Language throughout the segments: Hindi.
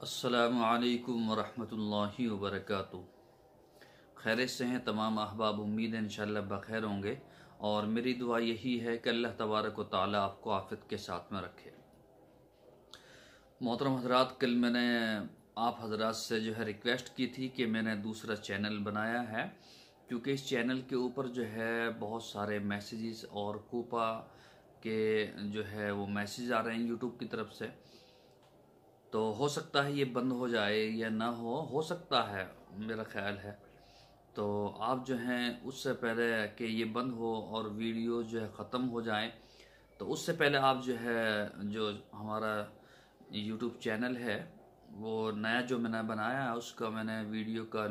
अस्सलामु अलैकुम वरहमतुल्लाहि वबरकातुहू। खैरियत से हैं तमाम अहबाब, उम्मीद है इंशाअल्लाह बखैर होंगे और मेरी दुआ यही है कि अल्लाह तबारक व तआला आपको आफियत के साथ में रखे। मोहतरम हज़रात, कल मैंने आप हज़रात से जो है रिक्वेस्ट की थी कि मैंने दूसरा चैनल बनाया है, क्योंकि इस चैनल के ऊपर जो है बहुत सारे मैसेजेस और कूपा के जो है वो मैसेज आ रहे हैं यूट्यूब की तरफ से। तो हो सकता है ये बंद हो जाए या ना हो सकता है, मेरा ख्याल है। तो आप जो हैं उससे पहले कि ये बंद हो और वीडियो जो है ख़त्म हो जाए, तो उससे पहले आप जो है जो हमारा यूट्यूब चैनल है वो नया जो मैंने बनाया है उसका मैंने वीडियो का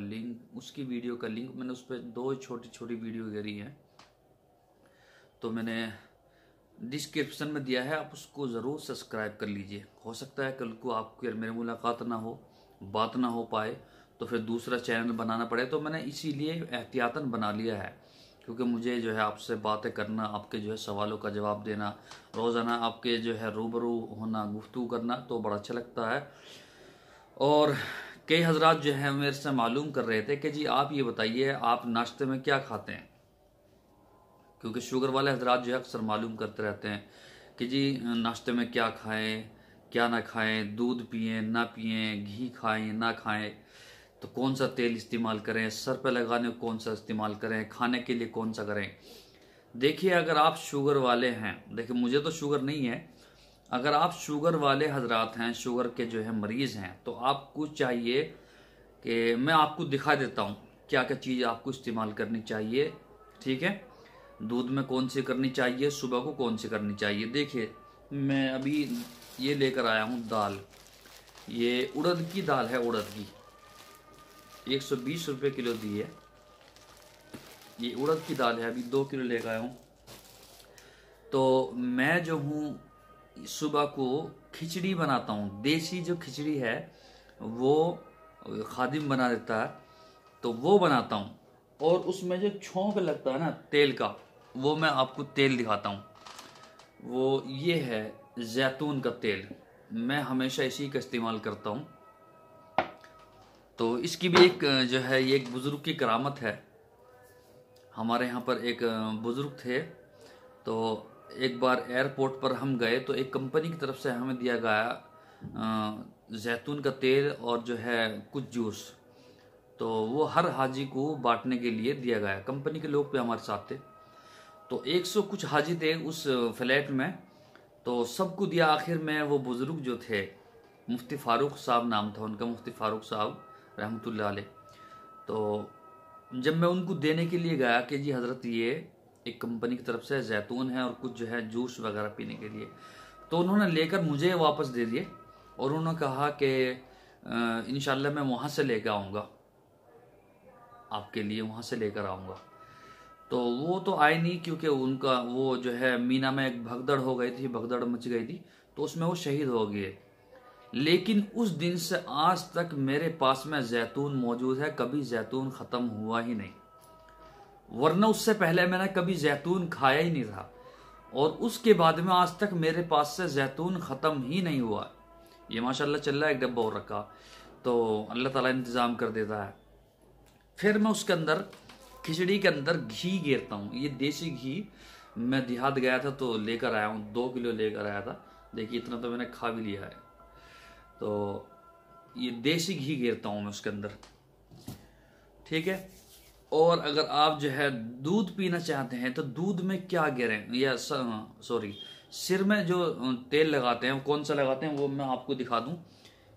लिंक मैंने उस पर 2 छोटी छोटी वीडियो गिरी हैं, तो मैंने डिस्क्रिप्शन में दिया है, आप उसको ज़रूर सब्सक्राइब कर लीजिए। हो सकता है कल को आपकी मेरी मुलाकात ना हो, बात ना हो पाए, तो फिर दूसरा चैनल बनाना पड़े। तो मैंने इसीलिए एहतियातन बना लिया है, क्योंकि मुझे जो है आपसे बातें करना, आपके जो है सवालों का जवाब देना, रोज़ाना आपके जो है रूबरू होना, गुफ्तगू करना तो बड़ा अच्छा लगता है। और कई हजरात जो है मेरे से मालूम कर रहे थे कि जी आप ये बताइए आप नाश्ते में क्या खाते हैं, क्योंकि शुगर वाले हजरात जो है अक्सर मालूम करते रहते हैं कि जी नाश्ते में क्या खाएं क्या ना खाएं, दूध पिएं ना पिएं, घी खाएं ना खाएं, तो कौन सा तेल इस्तेमाल करें, सर पे लगाने को कौन सा इस्तेमाल करें, खाने के लिए कौन सा करें। देखिए, अगर आप शुगर वाले हैं, देखिए मुझे तो शुगर नहीं है, अगर आप शुगर वाले हजरात हैं, शुगर के जो है मरीज़ हैं, तो आपको चाहिए कि मैं आपको दिखा देता हूँ क्या क्या चीज़ आपको इस्तेमाल करनी चाहिए। ठीक है, दूध में कौन सी करनी चाहिए, सुबह को कौन सी करनी चाहिए। देखिए, मैं अभी ये लेकर आया हूँ दाल, ये उड़द की दाल है, उड़द की 120 रुपये किलो दी है। ये उड़द की दाल है, अभी 2 किलो लेकर आया हूँ। तो मैं जो हूँ सुबह को खिचड़ी बनाता हूँ, देसी जो खिचड़ी है वो खादिम बना देता है, तो वो बनाता हूँ। और उसमें जो छोंक लगता है ना तेल का, वो मैं आपको तेल दिखाता हूँ। वो ये है जैतून का तेल, मैं हमेशा इसी का इस्तेमाल करता हूँ। तो इसकी भी एक जो है ये एक बुज़ुर्ग की करामत है। हमारे यहाँ पर एक बुज़ुर्ग थे, तो एक बार एयरपोर्ट पर हम गए तो एक कंपनी की तरफ से हमें दिया गया जैतून का तेल और जो है कुछ जूस, तो वो हर हाजी को बांटने के लिए दिया गया। कंपनी के लोग भी हमारे साथ थे, तो 100 कुछ हाजी थे उस फ्लैट में, तो सबको दिया। आखिर में वो बुज़ुर्ग जो थे, मुफ्ती फ़ारूक साहब नाम था उनका, मुफ्ती फ़ारूक साहब रहमतुल्लाह अलैह, तो जब मैं उनको देने के लिए गया कि जी हज़रत ये एक कंपनी की तरफ से जैतून है और कुछ जो है जूस वगैरह पीने के लिए, तो उन्होंने लेकर मुझे वापस दे दिए और उन्होंने कहा कि इंशाल्लाह मैं वहाँ से लेकर आऊँगा, आपके लिए वहाँ से लेकर आऊँगा। तो वो तो आए नहीं, क्योंकि उनका वो जो है मीना में एक भगदड़ हो गई थी, भगदड़ मच गई थी, तो उसमें वो शहीद हो गए। लेकिन उस दिन से आज तक मेरे पास में जैतून मौजूद है, कभी जैतून ख़त्म हुआ ही नहीं, वरना उससे पहले मैंने कभी जैतून खाया ही नहीं था, और उसके बाद में आज तक मेरे पास से जैतून ख़त्म ही नहीं हुआ। ये माशाल्लाह चल रहा है, एक डब्बा और रखा, तो अल्लाह ताला इंतज़ाम कर देता है। फिर मैं उसके अंदर खिचड़ी के अंदर घी गेरता हूँ। ये देसी घी मैं देहात गया था तो लेकर आया हूँ, 2 किलो लेकर आया था। देखिए इतना तो मैंने खा भी लिया है। तो ये देसी घी गेरता हूँ मैं उसके अंदर, ठीक है। और अगर आप जो है दूध पीना चाहते हैं तो दूध में क्या गेरें, या सॉरी सिर में जो तेल लगाते हैं वो कौन सा लगाते हैं वो मैं आपको दिखा दूं।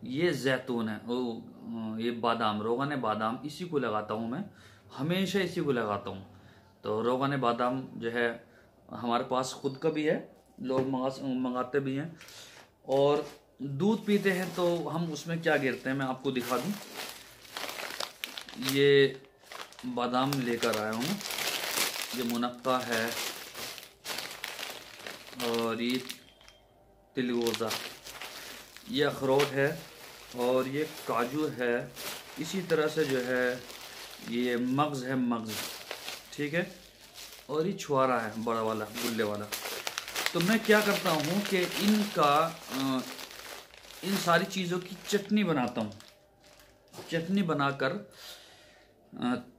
ये जैतून है, वो ये बादाम, रोगान बादाम, इसी को लगाता हूँ मैं, हमेशा इसी को लगाता हूँ। तो रोगान बादाम जो है हमारे पास खुद का भी है, लोग मंगाते भी हैं। और दूध पीते हैं तो हम उसमें क्या गिरते हैं मैं आपको दिखा दूं। ये बादाम लेकर आया हूँ, ये मुनक्का है, और ये तिलगोज़ा, ये अखरोट है, और ये काजू है। इसी तरह से जो है ये मगज़ है, मगज़, ठीक है। और ये छुआरा है, बड़ा वाला, गुल्ले वाला। तो मैं क्या करता हूँ कि इनका इन सारी चीज़ों की चटनी बनाता हूँ। चटनी बनाकर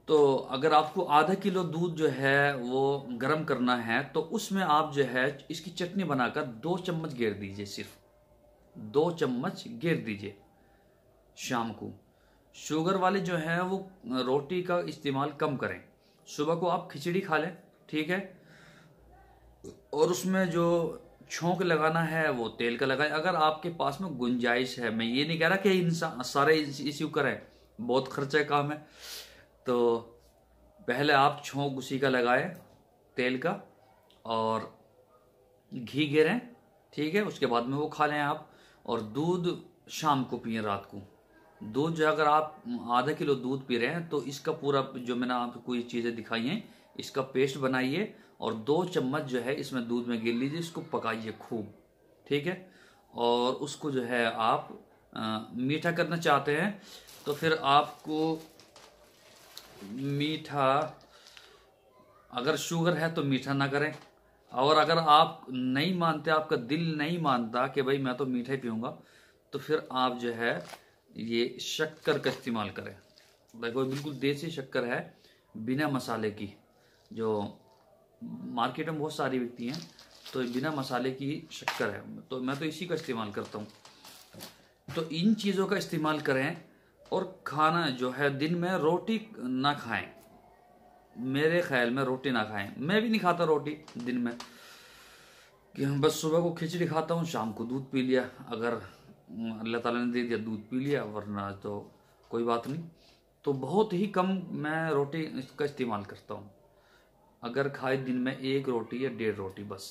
तो अगर आपको आधा किलो दूध जो है वो गर्म करना है तो उसमें आप जो है इसकी चटनी बनाकर 2 चम्मच गेर दीजिए, सिर्फ 2 चम्मच गेर दीजिए शाम को। शुगर वाले जो है वो रोटी का इस्तेमाल कम करें। सुबह को आप खिचड़ी खा लें, ठीक है, और उसमें जो छोंक लगाना है वो तेल का लगाएं। अगर आपके पास में गुंजाइश है, मैं ये नहीं कह रहा कि इंसान सारे इश्यू करें, बहुत खर्चा काम है, तो पहले आप छोंक उसी का लगाएं तेल का और घी गिरें, ठीक है, उसके बाद में वो खा लें आप। और दूध शाम को पिए, रात को। दूध जो अगर आप आधा किलो दूध पी रहे हैं तो इसका पूरा जो मैंने आपको कोई चीज़ें दिखाई हैं इसका पेस्ट बनाइए और 2 चम्मच जो है इसमें दूध में गिर लीजिए, इसको पकाइए खूब, ठीक है। और उसको जो है आप मीठा करना चाहते हैं तो फिर आपको मीठा, अगर शुगर है तो मीठा ना करें, और अगर आप नहीं मानते, आपका दिल नहीं मानता कि भाई मैं तो मीठा ही पीऊँगा, तो फिर आप जो है ये शक्कर का इस्तेमाल करें। देखो बिल्कुल देसी शक्कर है, बिना मसाले की, जो मार्केट में बहुत सारी बिकती हैं, तो बिना मसाले की शक्कर है, तो मैं तो इसी का इस्तेमाल करता हूँ। तो इन चीज़ों का इस्तेमाल करें। और खाना जो है दिन में रोटी ना खाएं, मेरे ख्याल में रोटी ना खाएं। मैं भी नहीं खाता रोटी दिन में, कि हम बस सुबह को खिचड़ी खाता हूँ, शाम को दूध पी लिया, अगर अल्लाह ताला ने दे दिया दूध पी लिया, वरना तो कोई बात नहीं। तो बहुत ही कम मैं रोटी इसका इस्तेमाल करता हूँ, अगर खाए दिन में 1 रोटी या 1.5 रोटी बस।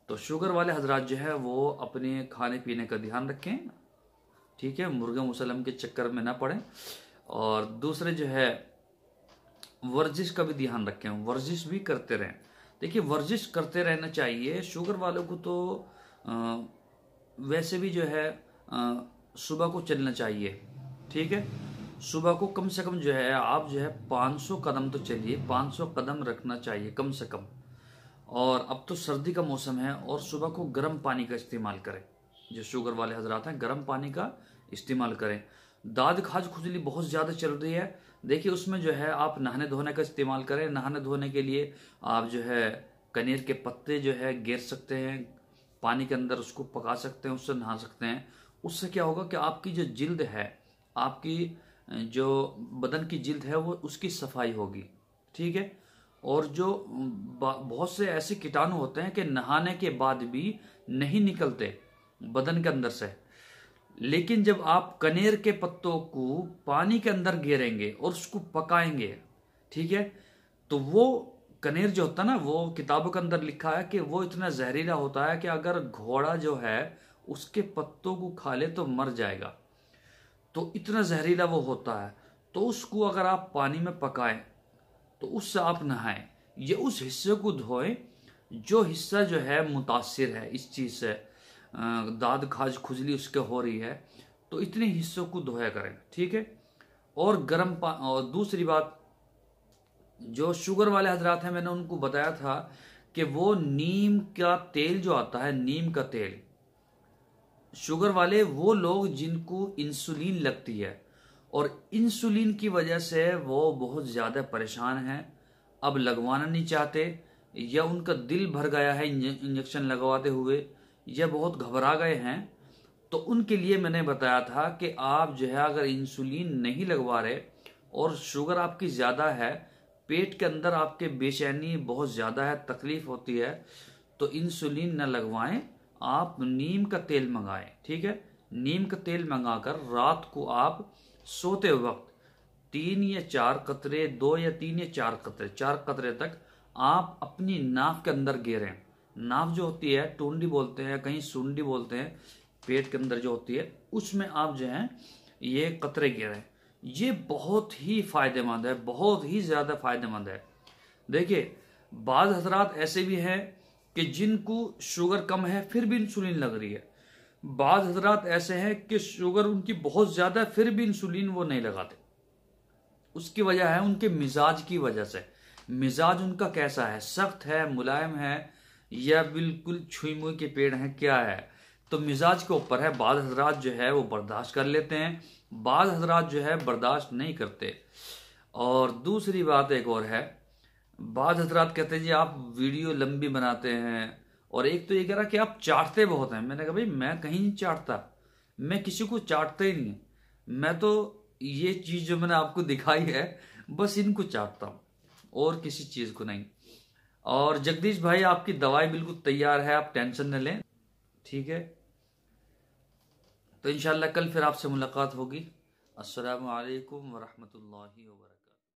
तो शुगर वाले हजरात जो है वो अपने खाने पीने का ध्यान रखें, ठीक है, मुर्गा मुसलम के चक्कर में ना पड़े। और दूसरे जो है वर्जिश का भी ध्यान रखें, वर्जिश भी करते रहें। देखिए वर्जिश करते रहना चाहिए। शुगर वालों को तो वैसे भी जो है सुबह को चलना चाहिए, ठीक है। सुबह को कम से कम जो है आप जो है 500 कदम तो चलिए, 500 कदम रखना चाहिए कम से कम। और अब तो सर्दी का मौसम है, और सुबह को गर्म पानी का इस्तेमाल करें। जो शुगर वाले हजरात हैं गर्म पानी का इस्तेमाल करें। दाद खाज खुजली बहुत ज़्यादा चल रही है, देखिए उसमें जो है आप नहाने धोने का इस्तेमाल करें। नहाने धोने के लिए आप जो है कनेर के पत्ते जो है गिर सकते हैं पानी के अंदर, उसको पका सकते हैं, उससे नहा सकते हैं। उससे क्या होगा कि आपकी जो जिल्द है, आपकी जो बदन की जिल्द है वो उसकी सफाई होगी, ठीक है। और जो बहुत से ऐसे कीटाणु होते हैं कि नहाने के बाद भी नहीं निकलते बदन के अंदर से, लेकिन जब आप कनेर के पत्तों को पानी के अंदर गिरेंगे और उसको पकाएंगे, ठीक है, तो वो कनेर जो होता है ना, वो किताबों के अंदर लिखा है कि वो इतना जहरीला होता है कि अगर घोड़ा जो है उसके पत्तों को खा ले तो मर जाएगा। तो इतना जहरीला वो होता है। तो उसको अगर आप पानी में पकाएं तो उससे आप नहाएं, ये उस हिस्से को धोएं जो हिस्सा जो है मुतासिर है इस चीज़ से, दाद खाज खुजली उसके हो रही है, तो इतने हिस्सों को धोया करें, ठीक है। और और दूसरी बात, जो शुगर वाले हजरात हैं मैंने उनको बताया था कि वो नीम का तेल जो आता है, नीम का तेल, शुगर वाले वो लोग जिनको इंसुलिन लगती है और इंसुलिन की वजह से वो बहुत ज़्यादा परेशान हैं, अब लगवाना नहीं चाहते, या उनका दिल भर गया है इंजेक्शन लगवाते हुए, या बहुत घबरा गए हैं, तो उनके लिए मैंने बताया था कि आप जो है अगर इंसुलिन नहीं लगवा रहे और शुगर आपकी ज़्यादा है, पेट के अंदर आपके बेचैनी बहुत ज़्यादा है, तकलीफ होती है, तो इंसुलिन न लगवाएं, आप नीम का तेल मंगाएं, ठीक है। नीम का तेल मंगाकर रात को आप सोते वक्त 3 या 4 कतरे, 2 या 3 या 4 कतरे, 4 कतरे तक आप अपनी नाक के अंदर गिरें। नाक जो होती है टूंडी बोलते हैं, कहीं सुंडी बोलते हैं, पेट के अंदर जो होती है उसमें आप जो है ये कतरे गिरें। ये बहुत ही फायदेमंद है, बहुत ही ज्यादा फायदेमंद है। देखिए बाज हजरात ऐसे भी हैं कि जिनको शुगर कम है फिर भी इंसुलिन लग रही है, बाज हजरात ऐसे हैं कि शुगर उनकी बहुत ज्यादा फिर भी इंसुलिन वो नहीं लगाते। उसकी वजह है उनके मिजाज की वजह से। मिजाज उनका कैसा है, सख्त है, मुलायम है, या बिल्कुल छुई मुई के पेड़ है, क्या है, तो मिजाज के ऊपर है। बाद हजरात जो है वो बर्दाश्त कर लेते हैं, बाद हजरात जो है बर्दाश्त नहीं करते। और दूसरी बात एक और है, बाद हजरात कहते हैं जी आप वीडियो लंबी बनाते हैं, और एक तो ये कह रहा कि आप चाटते बहुत हैं। मैंने कहा भाई मैं कहीं नहीं चाटता, मैं किसी को चाटता ही नहीं, मैं तो ये चीज जो मैंने आपको दिखाई है बस इनको चाटता हूं और किसी चीज को नहीं। और जगदीश भाई आपकी दवाई बिल्कुल तैयार है, आप टेंशन न लें, ठीक है। तो इंशाल्लाह कल फिर आपसे मुलाकात होगी। अस्सलामु अलैकुम वरहमतुल्लाहि वबरकातुहू।